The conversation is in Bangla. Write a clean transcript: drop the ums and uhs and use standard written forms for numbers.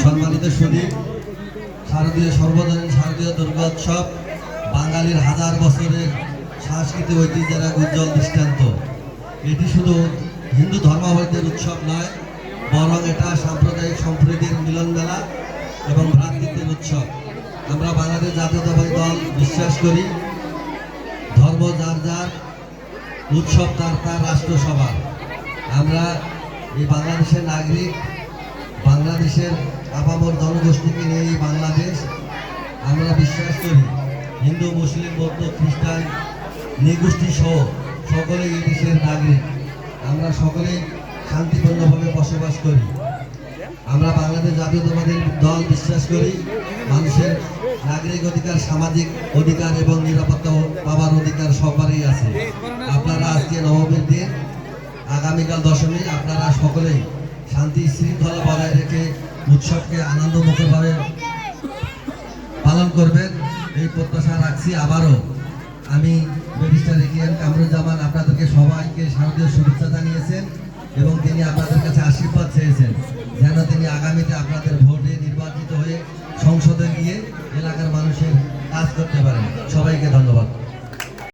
সম্মানিত সুধী, শারদীয় সর্বজনীন শারদীয় দুর্গোৎসব বাঙালির হাজার বছরের সাংস্কৃতিক ঐতিহ্যের এক উজ্জ্বল দৃষ্টান্ত। এটি শুধু হিন্দু ধর্মাবলম্বীদের উৎসব নয়, বরং এটা সাম্প্রদায়িক সম্প্রীতির মিলন মেলা এবং ভ্রাতৃত্বের উৎসব। আমরা বাংলাদেশ জাতীয়তাবাদী দল বিশ্বাস করি, ধর্ম যার যার, উৎসব তার তার, রাষ্ট্র সবার। আমরা এই বাংলাদেশের নাগরিক, বাংলাদেশের আপামর জনগোষ্ঠীকে নিয়ে এই বাংলাদেশ। আমরা বিশ্বাস করি হিন্দু, মুসলিম, বৌদ্ধ, খ্রিস্টান নৃগোষ্ঠী সহ সকলেই এই দেশের নাগরিক। আমরা সকলেই শান্তিপূর্ণভাবে বসবাস করি। আমরা বাংলাদেশ জাতীয়তাবাদী দল বিশ্বাস করি মানুষের নাগরিক অধিকার, সামাজিক অধিকার এবং নিরাপত্তা পাওয়ার অধিকার সবারই আছে। আপনারা আজকে নবমীর দিন, আগামীকাল দশমী, আপনারা সকলেই শান্তি শৃঙ্খলা বজায় রেখে উৎসবকে আনন্দমুখরভাবে পালন করবেন এই প্রত্যাশা রাখছি। আবারও আমি ব্যারিস্টার এ.কে.এম. কামরুজ্জামান আপনাদেরকে সবাইকে শারদীয় শুভেচ্ছা জানিয়েছেন এবং তিনি আপনাদের কাছে আশীর্বাদ চেয়েছেন যেন তিনি আগামীতে আপনাদের ভোটে নির্বাচিত হয়ে সংসদে গিয়ে এলাকার মানুষের কাজ করতে পারেন। সবাইকে ধন্যবাদ।